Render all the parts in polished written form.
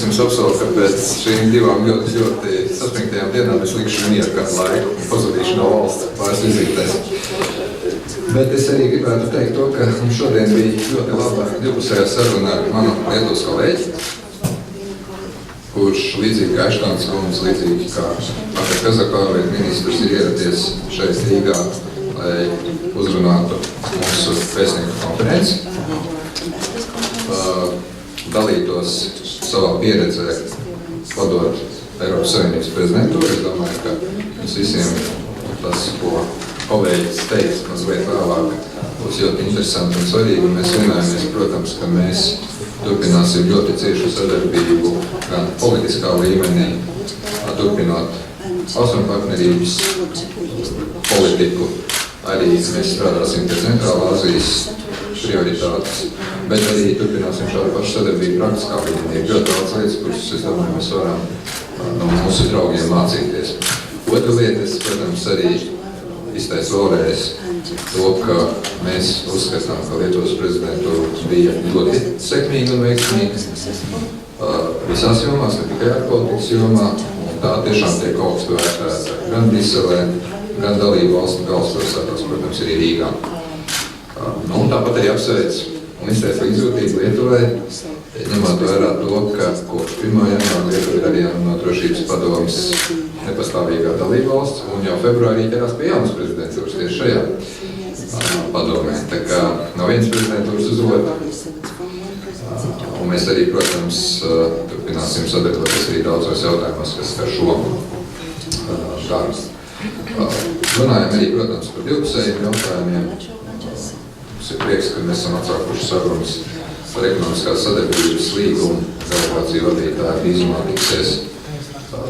jums apsolu, ka pēc šīm divām ļoti saspringtajām dienām es likšu mieru kādu laiku un pazudīšu no valsts pāris vizītēs. Bet es arī gribētu teikt to, ka mums šodien bija ļoti laba divpusējā saruna ar manu Lietuvas kolēģi, kurš līdzīgi kā Aštons kundze, līdzīgi kā Ārlietu ministrs ir ieradies šeit Rīgā, lai uzrunātu mūsu vēstnieku konferenci, dalītos savā pieredzē, vadot Eiropas Savienības prezidentūru. Es domāju, ka mums visiem tas, ko kolēģis teiks mazliet vēlāk, būs ļoti interesanti un svarīgi. Mēs vienojāmies, protams, ka mēs turpināsim ļoti ciešu sadarbību gan politiskā līmenī, turpinot austrumu partnerības politiku. Arī mēs strādāsim pie Centrālā Azijas prioritātes, bet arī turpināsim šādu pašu sadarbību praktiskā līmenī. Ir ļoti daudz lietas, kuras, es domāju, mēs varam no mūsu draugiem mācīties. Otra lieta, es, protams, arī izteicu vēlreiz to, ka mēs uzskatām, ka Lietuvas prezidentūra bija ļoti sekmīga un veiksmīga visās jomās, ne tikai ārpolitikas jomā, un tā tiešām tiek augstu vērtēta gan Briselē, gan dalību valstu galvaspilsētās, protams, arī Rīgā. Un tāpat arī apsveic un izteica līdzjūtību Lietuvai, ņemot vērā to, ka kopš 1. janvāra Lietuva ir arī no drošības padomes nepastāvīgā dalība valsts, un jau februārī ķerās pie jaunas prezidentūras tieši šajā padomē. Tā kā no vienas prezidentūras uz otru. Un mēs arī, protams, turpināsim sadarboties arī daudzos jautājumos, kas skar šo darbu. Runājam arī, protams, par divpusējiem jautājumiem. Mums ir prieks, ka mēs esam atsākuši sarunas par ekonomiskās sadarbības līgumu. Delegāciju vadītāji drīzumā tiksies,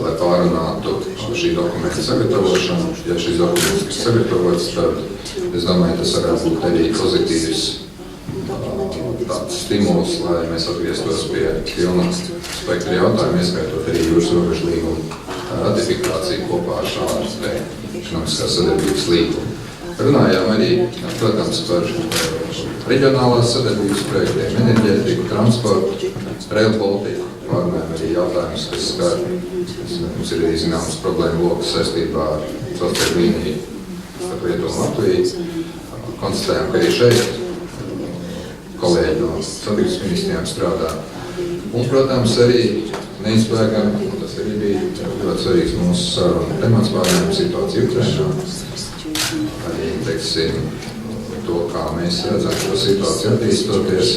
lai pārunātu šī dokumenta sagatavošanu. Ja šis dokuments ir sagatavots, tad es domāju, tas varētu būt arī pozitīvs tāds stimuls, lai mēs atgrieztos pie pilna spektra jautājumu, ieskaitot arī jūras robežu līgumu ratifikāciju kopā ar šādu ekonomiskās sadarbības līgumu. Runājām arī, protams, par reģionālās sadarbības projektiem, enerģētiku, transportu, rail politiku. Pārunājām arī jautājumus, kas skar, mums ir arī zināmas problēma lokas saistībā ar dzelzceļa līniju starp Lietuvu un Latviju. Konstatējām, ka arī šeit kolēģi no satiksmes ministrijām strādā. Un, protams, arī neizbēgam, un tas arī bija ļoti svarīgs mūsu sarunu temats, pārējām situāciju Ukrainā. Arī, teiksim, to, kā mēs redzam šo situāciju attīstoties,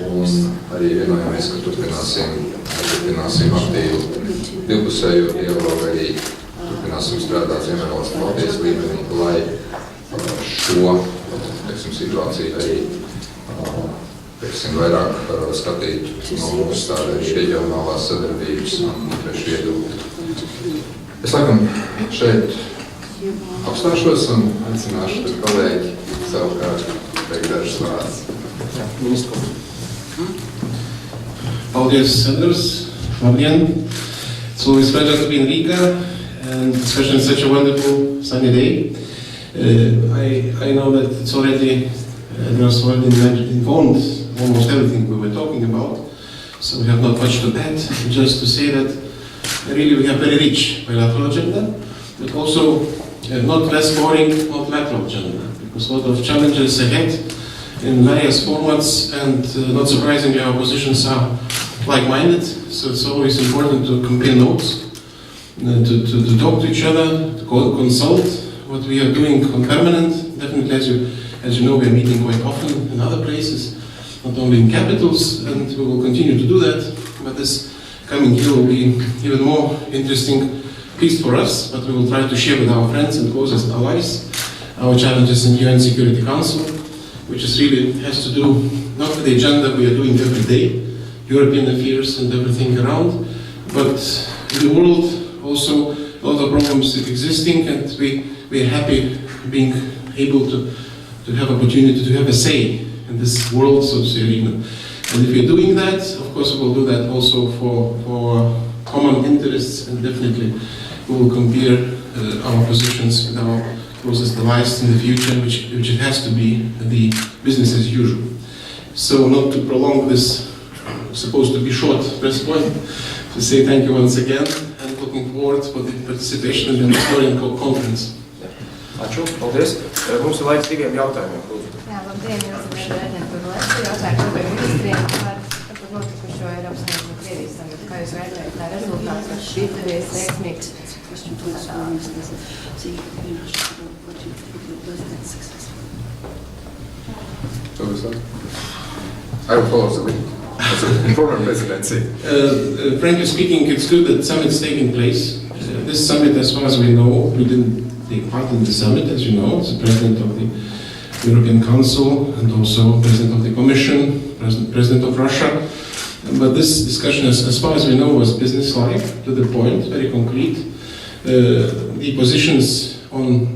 un arī vienojāmies, ka turpināsim aktīvu divpusējo dialogu, arī turpināsim strādāt Ziemeļvalstu Latvijas līmenī, lai šo, teiksim, situāciju arī vairāk skatītu no mūsu tāda reģionālās sadarbības un interešu viedokļa. Es laikam šeit apstāšos un aicināšu tad kolēģi savukārt teikt dažas vārdas. Ministru. Paldies, Edgars. Labdien. It's always a pleasure to be in Riga, and especially such a wonderful sunny day. I know that it's already Edgar's already informed almost everything we were talking about, so we have not much to add. Just to say that really we have very rich bilateral agenda, but also not less boring multilateral agenda, because a lot of challenges ahead in various formats, and not surprisingly our positions are like-minded, so it's always important to compare notes, to talk to each other, to consult what we are doing on permanent. Definitely, as you know, we are meeting quite often in other places, not only in capitals, and we will continue to do that, but this coming year will be even more interesting piece for us, but we will try to share with our friends and closest allies our challenges in UN Security Council, which is really has to do not with the agenda we are doing every day, European affairs and everything around, but in the world also a lot of problems existing, and we are happy being able to have opportunity to have a say in this world, so to say, arena. And if we are doing that, of course we will do that also for common interests, and definitely we will compare our positions with our closest allies in the future, which it has to be the business as usual. So not to prolong this supposed to be short press point to say thank you once again and looking forward for the participation in the historical conference. Ačiū, paldies. Mums ir laiks 2 jautājumiem, lūdzu. Jā, labdien, jūs esat aģentūra Latvijā, jautājumu par ministriem par notikušo Eiropas Savienības un Krievijas samitu. Kā jūs vērtējat tā rezultāts, vai šī devies veiksmīgs? I will follow the lead. As a former presidency. Frankly speaking, it's good that summit's taking place. This summit, as far as we know, we didn't take part in the summit, as you know. It's the President of the European Council and also President of the Commission, President of Russia. But this discussion, as far as we know, was business-like, to the point, very concrete. The positions on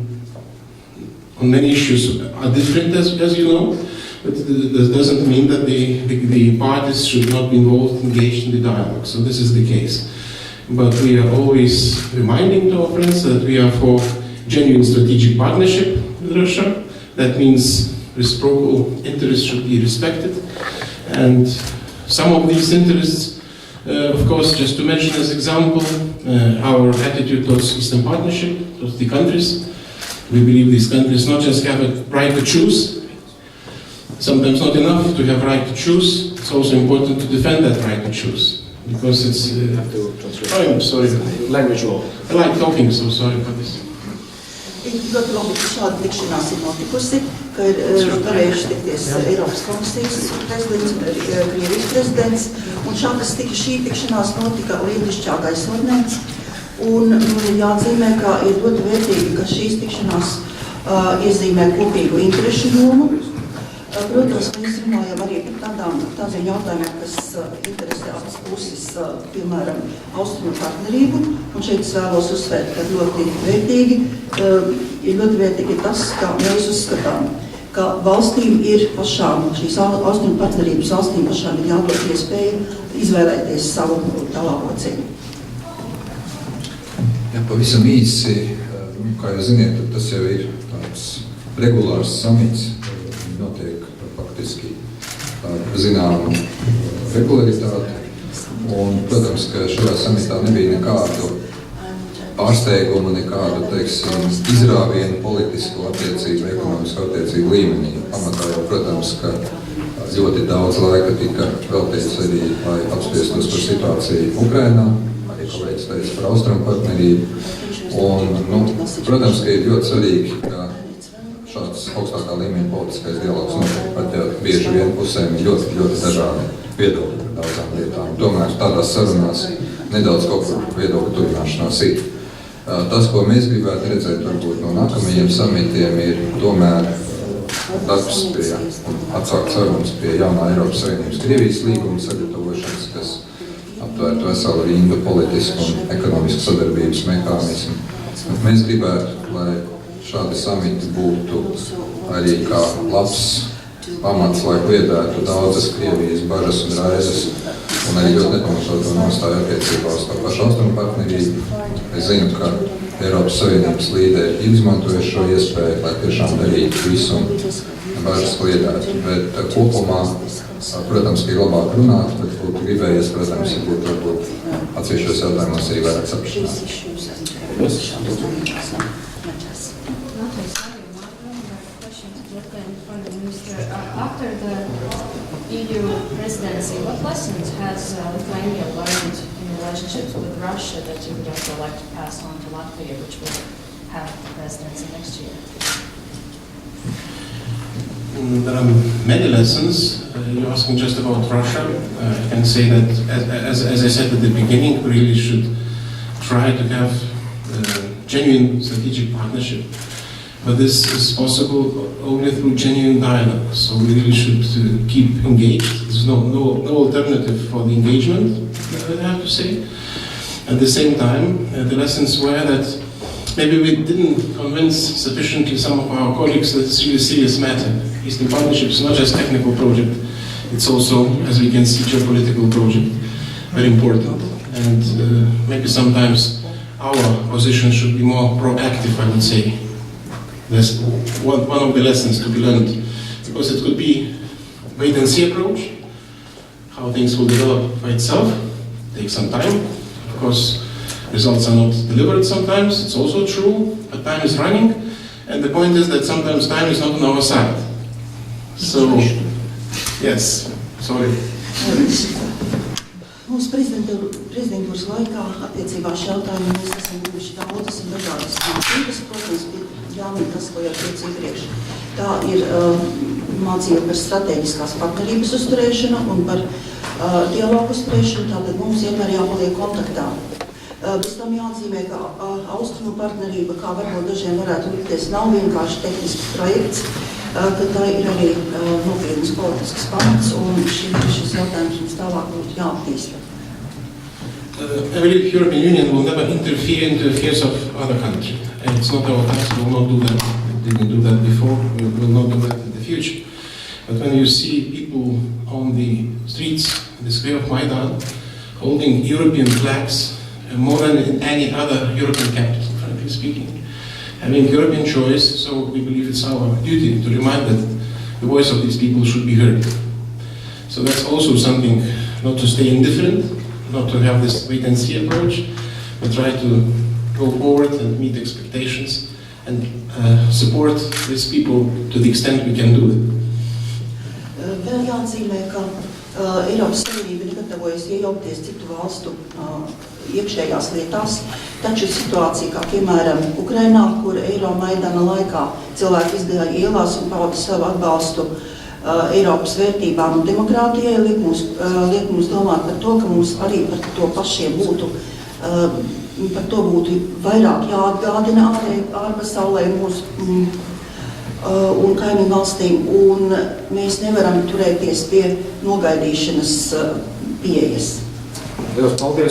many issues are different, as you know, but this doesn't mean that the parties should not be involved, engaged in the dialogue. So this is the case. But we are always reminding to our friends that we are for genuine strategic partnership with Russia. That means reciprocal interests should be respected. And some of these interests, of course, just to mention as example, our attitude towards Eastern Partnership, towards the countries. We believe these countries not just have a right to choose, sometimes not enough to have right to choose, it's also important to defend that right to choose. Because it's... I'm sorry. Language law. I like talking, so sorry for this. Ļoti labi, ka šāda tikšanās ir notikusi, ka ir varējuši tikties Eiropas komisijas prezidents un Krievijas prezidents. Un šī tikšanās notika lielišķā gaisotnē. Un jāatzīmē, ka ir ļoti vērtīgi, ka šīs tikšanās iezīmē kopīgu interešu jomu. Protams, mēs runājam arī par tādiem jautājumiem, kas interesē abas puses, piemēram, austrumu partnerību. Un šeit es vēlos uzsvērt, ka ļoti vērtīgi tas, ka mēs uzskatām, ka valstīm ir pašām, šīs austrumu partnerības valstīm pašām ir jādod iespēja izvēlēties savu tālāko ceļu. Jā, pavisam īsi, kā jūs ziniet, tas jau ir tāds regulārs samits, notiek faktiski zināmu regularitāti. Un, protams, ka šajā samitā nebija nekādu pārsteigumu, nekādu, teiksim, izrāvienu politisku attiecību, ekonomisku attiecību līmenī. Pamatā jau, protams, ka ļoti daudz laika tika veltīts arī, lai apspriestos par situāciju Ukrainā, arī kolēģis teica par austrumu partnerību. Un, protams, ka ir ļoti svarīgi, ka šāds augstākā līmeņa politiskais dialogs notiek, pat ja bieži vien pusēm ir ļoti, ļoti dažādi viedokļi par daudzām lietām. Tomēr tādās sarunās nedaudz kaut kur viedokļu tuvināšanās ir. Tas, ko mēs gribētu redzēt varbūt no nākamajiem samitiem, ir tomēr darbs pie atsākt sarunas pie jaunā Eiropas Savienības Krievijas līguma sagatavošanas, kas aptvērtu veselu rindu politisku un ekonomisku sadarbības mehānismu. Mēs gribētu, lai šādi samiti būtu arī kā labs pamats, lai kliedētu daudzas Krievijas bažas un raizes, un arī ļoti nepamatoto nostāju attiecībā uz to pašu austrumu partnerību. Es zinu, ka Eiropas Savienības līderi ir izmantojuši šo iespēju, lai tiešām darītu visu un bažas kliedētu. Bet kopumā, protams, ka ir labāk runāt, bet būtu gribējies, protams, varbūt atsevišķos jautājumos arī vairāk saprašanāt. After the EU presidency, what lessons has Lithuania learned in relationships with Russia that you would also like to pass on to Latvia, which will have the presidency next year? There are many lessons. You're asking just about Russia. I can say that, as I said at the beginning, we really should try to have genuine strategic partnership. But this is possible only through genuine dialogue. So we really should keep engaged. There's no alternative for the engagement, I have to say. At the same time, the lessons were that maybe we didn't convince sufficiently some of our colleagues that it's really a serious matter. Eastern Partnership is not just a technical project. It's also, as we can see, geopolitical project. Very important. And maybe sometimes our position should be more proactive, I would say. That's one of the lessons to be learned, because it could be wait-and-see approach. how things will develop by itself. It takes some time. Of course, results are not delivered sometimes, it's also true, but time is running. And the point is that sometimes time is not on our side. So, yes, sorry. Mūsu prezidentūras laikā attiecībā šī jautājuma mēs esam guvuši daudzas un dažādas mācības, protams, jāmin tas, ko jau teicu iepriekš. Tā ir mācība par strateģiskās partnerības uzturēšanu un par dialogu uzturēšanu, tātad mums vienmēr jāpaliek kontaktā. Bez tam jāatzīmē, ka austrumu partnerība, kā varbūt dažiem varētu likties, nav vienkārši tehnisks projekts, ka tā ir arī nopietnas politiskas pamats, un šis jautājums mums tālāk būtu jāattīsta. I believe the European Union will never interfere into affairs of other countries. And it's not our task, we will not do that. We didn't do that before, we will not do that in the future. But when you see people on the streets, in the square of Maidan, holding European flags, more than in any other European capital, frankly speaking, having European choice, so we believe it's our duty to remind that the voice of these people should be heard. So that's also something, not to stay indifferent, not to have this wait-and-see approach, but try to go forward and meet expectations and support these people to the extent we can do it. Vēl jāatzīmē, ka Eiropas Savienība negatavojas iejaukties citu valstu iekšējās lietās, taču situācija, kā piemēram Ukrainā, kur Eiromaidana laikā cilvēki izgāja ielās un pauda savu atbalstu Eiropas vērtībām un demokrātijai, liek mums domāt par to, ka mums arī par to pašiem būtu, par to būtu vairāk jāatgādina ārpasaulē mūsu un kaimiņu valstīm, un mēs nevaram turēties pie nogaidīšanas pieejas. Liels paldies!